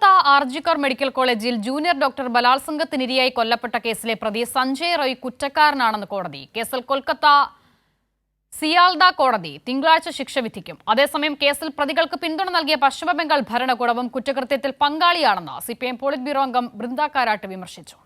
Kolkata RG Kar medical കോളേജിൽ junior doctor ബലാത്സംഗത്തിനിരയായി കൊല്ലപ്പെട്ട കേസിലെ പ്രതി സഞ്ജയ് റോയ് കുറ്റക്കാരനാണെന്ന് കോടതി. കേസിൽ കൊൽക്കത്ത സിയാൽദ കോടതി തിങ്കളാഴ്ച ശിക്ഷ വിധിക്കും. അതേസമയം കേസിൽ പ്രതികൾക്ക് പിന്തുണ നൽകിയ പശ്ചിമബംഗാൾ ഭരണകൂടവും കുറ്റകൃത്യത്തിൽ പങ്കാളിയാണെന്ന് സിപിഎം പോളിറ്റ് ബ്യൂറോ അംഗം ബൃന്ദ കാരാട്ട് വിമർശിച്ചു.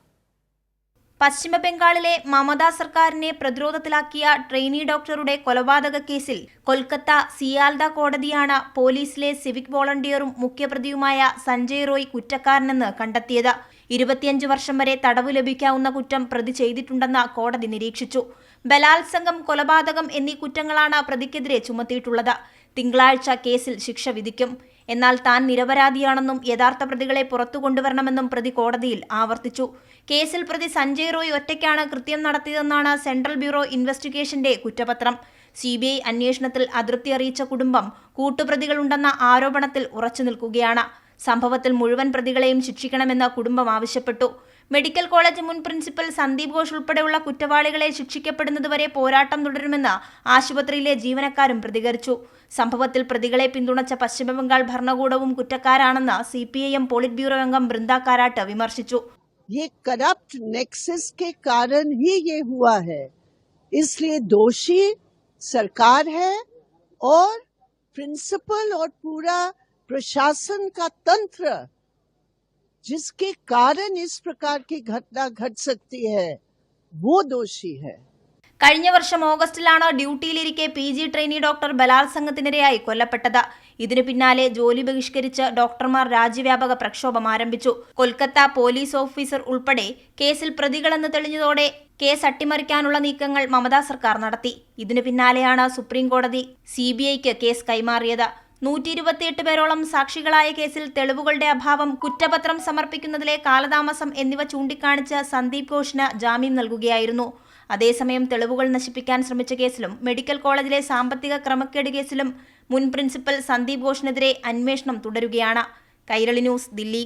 പശ്ചിമബംഗാളിലെ മമതാ സർക്കാരിനെ പ്രതിരോധത്തിലാക്കിയ ട്രെയിനി ഡോക്ടറുടെ കൊലപാതക കേസിൽ കൊൽക്കത്ത സിയാൽദ കോടതിയാണ് പോലീസിലെ സിവിക് വോളണ്ടിയറും മുഖ്യപ്രതിയുമായ സഞ്ജയ് റോയ് കുറ്റക്കാരനെന്ന് കണ്ടെത്തിയത്. 25 വർഷം വരെ തടവ് ലഭിക്കാവുന്ന കുറ്റം പ്രതി ചെയ്തിട്ടുണ്ടെന്ന് കോടതി നിരീക്ഷിച്ചു. ബലാത്സംഗം, കൊലപാതകം എന്നീ കുറ്റങ്ങളാണ് പ്രതിക്കെതിരെ ചുമത്തിയിട്ടുള്ളത്. തിങ്കളാഴ്ച കേസിൽ ശിക്ഷ വിധിക്കും. എന്നാൽ താൻ നിരപരാധിയാണെന്നും യഥാർത്ഥ പ്രതികളെ പുറത്തു കൊണ്ടുവരണമെന്നും പ്രതി കോടതിയിൽ ആവർത്തിച്ചു. കേസിൽ പ്രതി സഞ്ജയ് റോയ് ഒറ്റയ്ക്കാണ് കൃത്യം നടത്തിയതെന്നാണ് സെൻട്രൽ ബ്യൂറോ ഇൻവെസ്റ്റിഗേഷന്റെ കുറ്റപത്രം. CBI അന്വേഷണത്തിൽ അതൃപ്തി അറിയിച്ച കുടുംബം കൂട്ടുപ്രതികളുണ്ടെന്ന ആരോപണത്തിൽ ഉറച്ചു നിൽക്കുകയാണ്. സംഭവത്തിൽ മുഴുവൻ പ്രതികളെയും ശിക്ഷിക്കണമെന്ന് കുടുംബം ആവശ്യപ്പെട്ടു. മെഡിക്കൽ കോളേജ് മുൻ പ്രിൻസിപ്പൽ സന്ദീപ് ഘോഷ് ഉൾപ്പെടെയുള്ള കുറ്റവാളികളെ ശിക്ഷിക്കപ്പെടുന്നതുവരെ പോരാട്ടം തുടരുമെന്ന് ആശുപത്രിയിലെ ജീവനക്കാരും പ്രതികരിച്ചു. സംഭവത്തിൽ പ്രതികളെ പിന്തുണച്ച പശ്ചിമബംഗാൾ ഭരണകൂടവും കുറ്റക്കാരാണെന്ന് CPIM പോളിറ്റ് ബ്യൂറോ അംഗം ബൃന്ദ കാരാട്ട് വിമർശിച്ചു. ये करप्ट नेक्सस के कारण ही ये हुआ है, इसलिए दोषी सरकार है और प्रिंसिपल और पूरा प्रशासन का तंत्र, जिसके कारण इस प्रकार की घटना घट सकती है, वो दोषी है. കഴിഞ്ഞ വർഷം ഓഗസ്റ്റിലാണ് ഡ്യൂട്ടിയിലിരിക്കെ PG ട്രെയിനി ഡോക്ടർ ബലാത്സംഗത്തിനിരയായി കൊല്ലപ്പെട്ടത്. ഇതിനു പിന്നാലെ ജോലി ബഹിഷ്കരിച്ച് ഡോക്ടർമാർ രാജ്യവ്യാപക പ്രക്ഷോഭം ആരംഭിച്ചു. കൊൽക്കത്ത പോലീസ് ഓഫീസർ ഉൾപ്പെടെ കേസിൽ പ്രതികളെന്ന് തെളിഞ്ഞതോടെ കേസ് അട്ടിമറിക്കാനുള്ള നീക്കങ്ങൾ മമതാ സർക്കാർ നടത്തി. ഇതിനു പിന്നാലെയാണ് സുപ്രീം കോടതി CBIക്ക് കേസ് കൈമാറിയത്. 128 പേരോളം സാക്ഷികളായ കേസിൽ തെളിവുകളുടെ അഭാവം, കുറ്റപത്രം സമർപ്പിക്കുന്നതിലെ കാലതാമസം എന്നിവ ചൂണ്ടിക്കാണിച്ച് സന്ദീപ് ഘോഷിന് ജാമ്യം നൽകുകയായിരുന്നു. അതേസമയം തെളിവുകൾ നശിപ്പിക്കാൻ ശ്രമിച്ച കേസിലും മെഡിക്കൽ കോളേജിലെ സാമ്പത്തിക ക്രമക്കേട് കേസിലും മുൻ പ്രിൻസിപ്പൽ സന്ദീപ് ഘോഷിനെതിരെ അന്വേഷണം തുടരുകയാണ്. കൈരളി ന്യൂസ്, ദില്ലി.